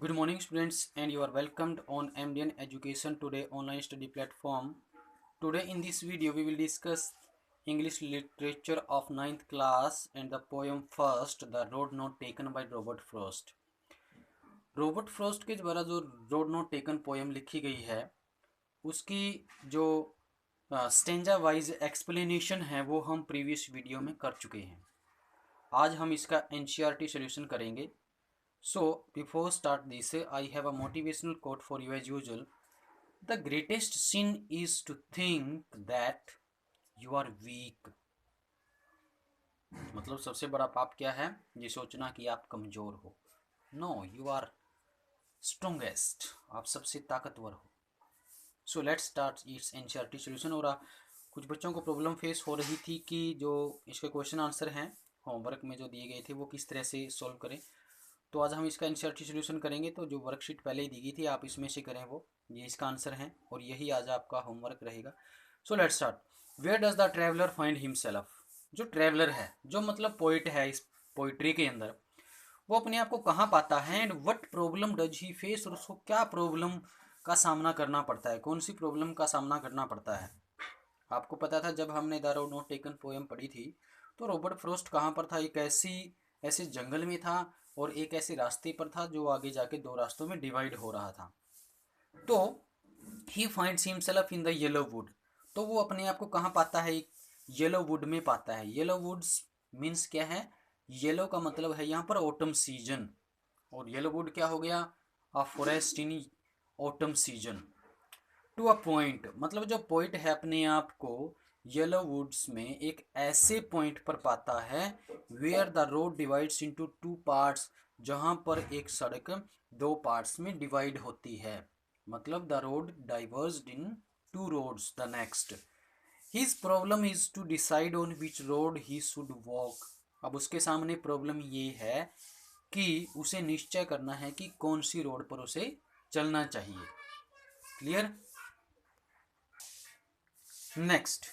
Good morning, students, and you are welcomed on MDN Education Today online study platform. Today, in this video, we will discuss English literature of ninth class and the poem First, The Road Not Taken by Robert Frost. Robert Frost के द्वारा जो road not taken poem लिखी गई है उसकी जो stanza wise explanation है वो हम प्रीवियस वीडियो में कर चुके हैं। आज हम इसका एनसीईआरटी सॉल्यूशन करेंगे। So, before start this, I have a motivational quote for you as usual. The greatest sin is to think that you are weak. मतलब सबसे बड़ा पाप क्या है? ये सोचना कि आप कमजोर हो। No, you are strongest. आप सबसे ताकतवर हो। So let's start its NCERT solution। और कुछ बच्चों को प्रॉब्लम फेस हो रही थी कि जो इसके क्वेश्चन आंसर हैं होमवर्क में जो दिए गए थे वो किस तरह से सॉल्व करें। तो आज हम इसका एनसीईआरटी सॉल्यूशन करेंगे। तो जो वर्कशीट पहले ही दी गई थी आप इसमें से करें, वो ये इसका आंसर है और यही आज आपका होमवर्क रहेगा। So let's start. Where does the traveller find himself. जो ट्रैवलर है, जो मतलब पोइट है, इस पोइट्री के अंदर वो अपने आप को कहाँ पाता है and what problem does he face, और उसको क्या प्रॉब्लम का सामना करना पड़ता है, कौन सी प्रॉब्लम का सामना करना पड़ता है। आपको पता था जब हमने the road not taken poem पढ़ी थी तो रॉबर्ट फ्रॉस्ट कहाँ पर था, एक ऐसे जंगल में था और एक ऐसे रास्ते पर था जो आगे जाके दो रास्तों में डिवाइड हो रहा था। तो he finds himself in the yellow would. तो वो अपने आप को कहाँ पाता है? येलो वुड में पाता है। येलो वुड्स मीन्स क्या है? येलो का मतलब है यहाँ पर ऑटम सीजन, और येलो वुड क्या हो गया? A forest in autumn season. To a point मतलब जो पॉइंट है अपने आप को येलो वुड्स में एक ऐसे पॉइंट पर पाता है where the road divides into two parts, जहां पर एक सड़क दो पार्ट्स में डिवाइड होती है। मतलब the road diverged in two roads. The next his problem is to decide on which road he should walk. अब उसके सामने प्रॉब्लम ये है कि उसे निश्चय करना है कि कौन सी रोड पर उसे चलना चाहिए। Clear? Next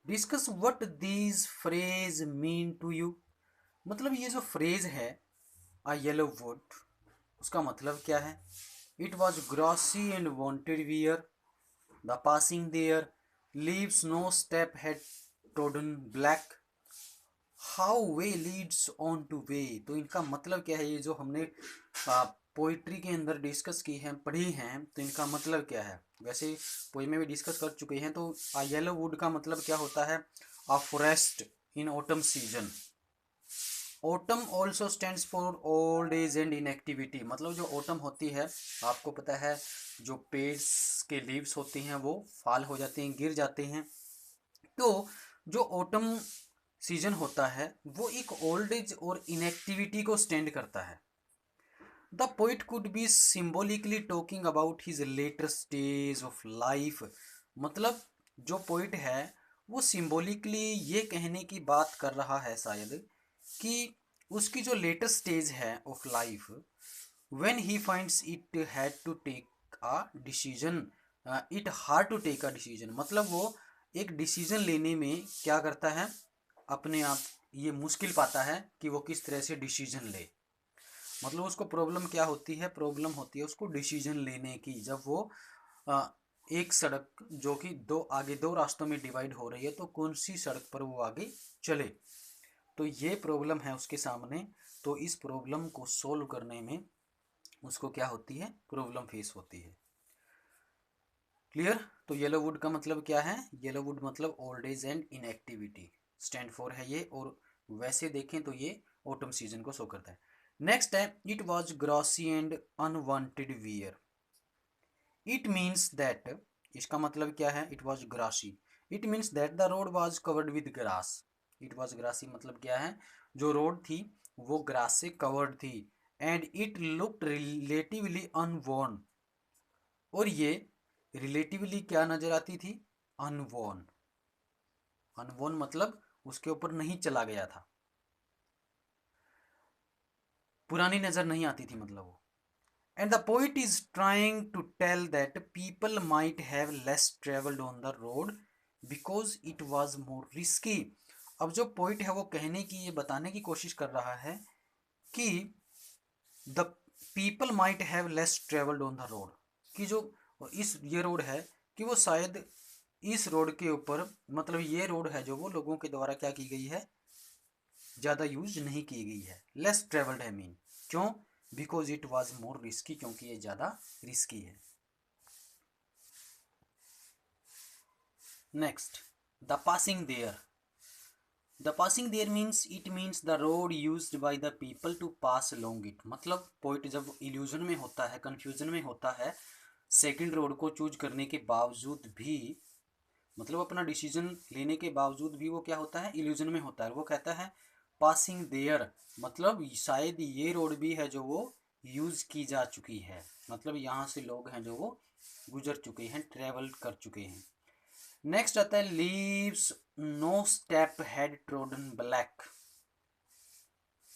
discuss what these phrase mean to you. मतलब ये जो फ्रेज है अ येलो वुड, उसका मतलब क्या है? It was grassy and wanted wear the passing there leaves no step had trodden black how way leads on to way. तो इनका मतलब क्या है? ये जो हमने पोइट्री के अंदर डिस्कस की हैं, पढ़ी हैं, तो इनका मतलब क्या है? वैसे पोएम में भी डिस्कस कर चुके हैं। तो येलो वुड का मतलब क्या होता है? अ forest in autumn season. Autumn also stands for old age and inactivity. मतलब जो ऑटम होती है, आपको पता है जो पेड़ के लीव्स होती हैं वो फाल हो जाते हैं, गिर जाते हैं। तो जो ऑटम सीजन होता है वो एक ओल्ड एज और इनएक्टिविटी को स्टैंड करता है। The poet could be symbolically talking about his later stage of life. मतलब जो पोइट है वो सिम्बोलिकली ये कहने की बात कर रहा है शायद कि उसकी जो लेटर स्टेज है of life, when he finds it had to take a decision, it hard to take a decision. मतलब वो एक डिसीजन लेने में क्या करता है, अपने आप ये मुश्किल पाता है कि वो किस तरह से डिसीजन ले। मतलब उसको प्रॉब्लम क्या होती है? प्रॉब्लम होती है उसको डिसीजन लेने की, जब वो एक सड़क जो कि दो रास्तों में डिवाइड हो रही है तो कौन सी सड़क पर वो आगे चले। तो ये प्रॉब्लम है उसके सामने। तो इस प्रॉब्लम को सोल्व करने में उसको क्या होती है? प्रॉब्लम फेस होती है। क्लियर? तो येलो वुड का मतलब क्या है? येलो वुड मतलब old age and inactivity stand for है ये, और वैसे देखें तो ये ऑटम सीजन को शो करता है। नेक्स्ट है it was grassy and unwanted wear. It means that, इसका मतलब क्या है? It was grassy, it means that the road was covered with grass. It was grassy मतलब क्या है? जो रोड थी वो ग्रास से कवर्ड थी। एंड इट लुक्ड रिलेटिवली अनवॉर्न, और ये रिलेटिवली क्या नजर आती थी? अनवॉर्न। अनवॉर्न मतलब उसके ऊपर नहीं चला गया था, पुरानी नजर नहीं आती थी मतलब वो। And the poet is trying to tell that people might have less traveled on the road because it was more risky। अब जो पोइट है वो कहने की, ये बताने की कोशिश कर रहा है कि the people might have less travelled on the road, कि जो इस ये रोड है कि वो शायद इस रोड के ऊपर, मतलब ये रोड है जो वो लोगों के द्वारा क्या की गई है, ज़्यादा यूज नहीं की गई है। लेस ट्रेवल्ड है मीन क्यों, because it was more risky, क्योंकि ये ज़्यादा रिस्की है। Next, the passing there. The passing there means it means the road used by the people to pass along it. मतलब पोइट जब इल्यूजन में होता है, कन्फ्यूजन में होता है, सेकंड रोड को चूज करने के बावजूद भी, मतलब अपना डिसीजन लेने के बावजूद भी वो क्या होता है, इल्यूजन में होता है। वो कहता है पासिंग देयर, मतलब शायद ये रोड भी है जो वो यूज की जा चुकी है, मतलब यहाँ से लोग हैं जो वो गुजर चुके हैं, ट्रेवल कर चुके हैं। नेक्स्ट आता है leaves no step had trodden black.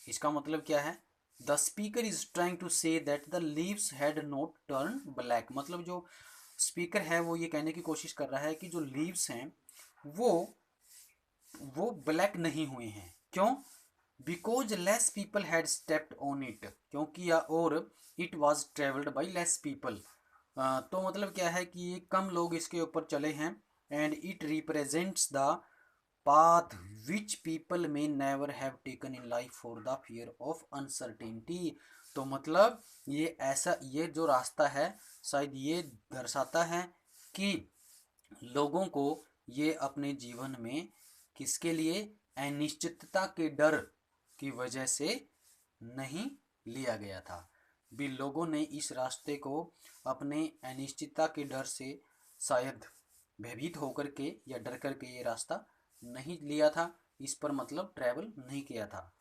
इसका मतलब क्या है, the speaker is trying to say that the leaves had not turn black. मतलब जो स्पीकर है वो ये कहने की कोशिश कर रहा है कि जो लीव्स हैं वो ब्लैक नहीं हुए हैं। क्यों, because less people had stepped on it, क्योंकि और it was travelled by less people. तो मतलब क्या है कि कम लोग इसके ऊपर चले हैं, and it represents the path which people may never have taken in life for the fear of uncertainty। तो मतलब ये ऐसा, ये जो रास्ता है शायद ये दर्शाता है कि लोगों को ये अपने जीवन में किसके लिए, अनिश्चितता के डर की वजह से नहीं लिया गया था। भी लोगों ने इस रास्ते को अपने अनिश्चितता के डर से शायद भयभीत होकर के या डर कर के ये रास्ता नहीं लिया था, इस पर मतलब ट्रैवल नहीं किया था।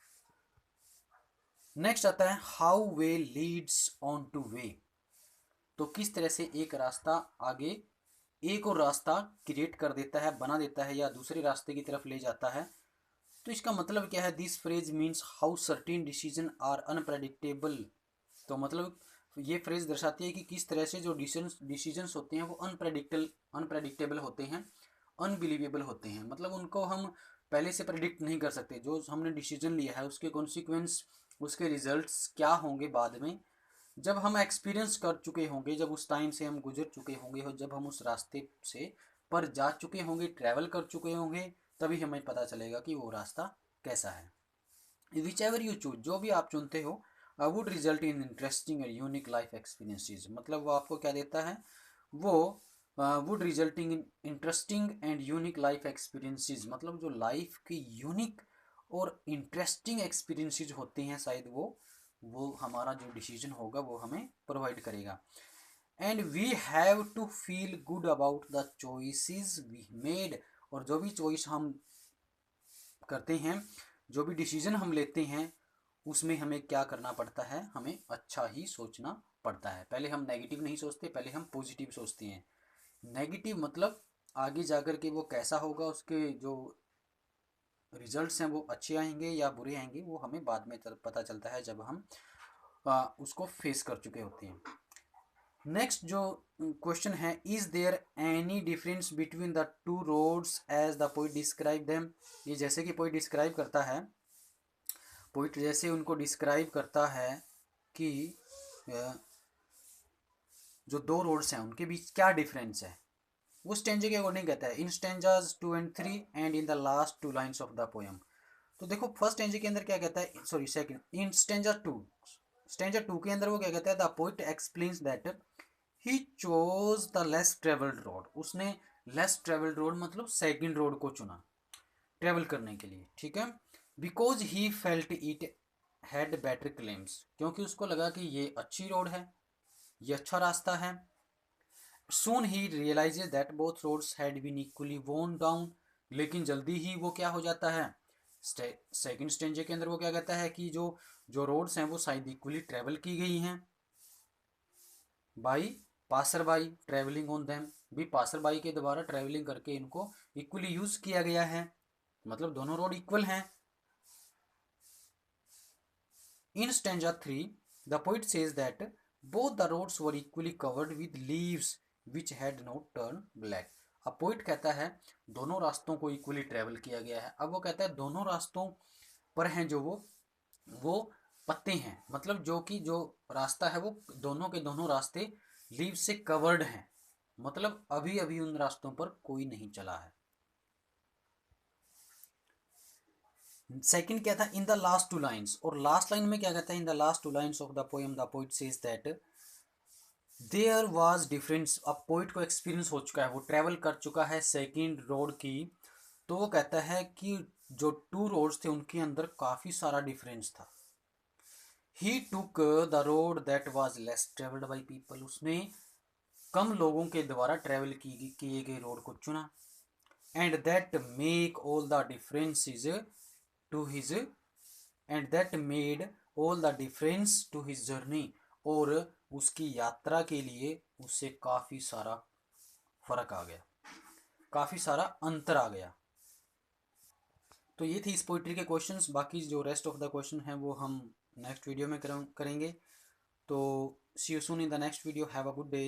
नेक्स्ट आता है how way leads on to way. तो किस तरह से एक रास्ता आगे एक और रास्ता क्रिएट कर देता है, बना देता है, या दूसरे रास्ते की तरफ ले जाता है। तो इसका मतलब क्या है, this phrase means how certain decision are unpredictable. तो मतलब ये फ्रेज दर्शाती है कि किस तरह से जो डिसीजंस होते हैं वो अनप्रेडिक्टेबल होते हैं, अनबिलीवेबल होते हैं। मतलब उनको हम पहले से प्रेडिक्ट नहीं कर सकते। जो हमने डिसीजन लिया है उसके कॉन्सिक्वेंस, उसके रिजल्ट्स क्या होंगे बाद में, जब हम एक्सपीरियंस कर चुके होंगे, जब उस टाइम से हम गुजर चुके होंगे और जब हम उस रास्ते से पर जा चुके होंगे, ट्रैवल कर चुके होंगे, तभी हमें पता चलेगा कि वो रास्ता कैसा है। विच एवर यू चूज, जो भी आप चुनते हो, वुड रिजल्ट इन इंटरेस्टिंग और यूनिक लाइफ एक्सपीरियंसेस। मतलब वो आपको क्या देता है, वो would resulting in interesting and unique life experiences. मतलब जो लाइफ की यूनिक और इंटरेस्टिंग एक्सपीरियंसेस होते हैं शायद वो हमारा जो डिसीजन होगा वो हमें प्रोवाइड करेगा। And we have to feel good about the choices we made. और जो भी चॉइस हम करते हैं, जो भी डिसीजन हम लेते हैं, उसमें हमें क्या करना पड़ता है, हमें अच्छा ही सोचना पड़ता है। पहले हम नेगेटिव नहीं सोचते, पहले हम पॉजिटिव सोचते हैं। नेगेटिव मतलब आगे जाकर के वो कैसा होगा, उसके जो रिजल्ट्स हैं वो अच्छे आएंगे या बुरे आएंगे, वो हमें बाद में पता चलता है जब हम उसको फेस कर चुके होते हैं। नेक्स्ट जो क्वेश्चन है, is there any difference between the two roads as the poet describe them. ये जैसे कि पोइट डिस्क्राइब करता है, पोइट जैसे उनको डिस्क्राइब करता है कि जो दो रोड्स हैं उनके बीच क्या डिफरेंस है, वो स्टेंजे के अकॉर्डिंग कहता है in stanzas 2 and 3 and in the last 2 lines of the poem. तो देखो फर्स्ट स्टेंजे के अंदर क्या कहता है, सॉरी सेकंड, इन स्टेंजा 2 के अंदर वो क्या कहता है, the poet explains that he chose the less travelled road. उसने लेस ट्रेवल्ड रोड मतलब सेकंड रोड को चुना ट्रेवल करने के लिए, ठीक है। Because he felt it had better claims, क्योंकि उसको लगा कि ये अच्छी रोड है, ये अच्छा रास्ता है। Soon he realizes that both roads had been equally worn down। लेकिन जल्दी ही वो क्या हो जाता है, सेकंड स्टेंजे के अंदर वो क्या कहता है कि जो जो रोड्स हैं वो शायद इक्वली ट्रेवल की गई हैं by passer by travelling on them. भी पासर बाई के द्वारा ट्रेवलिंग करके इनको इक्वली यूज किया गया है, मतलब दोनों रोड इक्वल हैं। In stanza 3 the poet says that both the roads were equally covered with leaves which had not turn black. अब पोइट कहता है दोनों रास्तों को इक्वली ट्रेवल किया गया है। अब वो कहता है दोनों रास्तों पर हैं जो वो पत्ते हैं, मतलब जो रास्ता है वो दोनों के दोनों रास्ते लीव से कवर्ड हैं, मतलब अभी अभी उन रास्तों पर कोई नहीं चला है। सेकंड क्या था, in the last two lines, और लास्ट लाइन में क्या कहता है, in the last two lines of the poem the poet says that there was difference. अब पोइट को एक्सपीरियंस हो चुका है, वो ट्रैवल कर चुका है सेकंड रोड की, तो वो कहता है कि जो टू रोड्स थे उनके अंदर काफ़ी सारा डिफरेंस था। He took the road that was less travelled by people, उसने कम लोगों के द्वारा ट्रैवल किए गए रोड को चुना। And that make all the differences to his and that made all the difference to his journey, और उसकी यात्रा के लिए उससे काफ़ी सारा फर्क आ गया, काफ़ी सारा अंतर आ गया। तो ये थी इस पोइट्री के क्वेश्चंस, बाकी जो रेस्ट ऑफ द क्वेश्चन हैं वो हम नेक्स्ट वीडियो में करेंगे। तो see you soon in the next video, have a good day.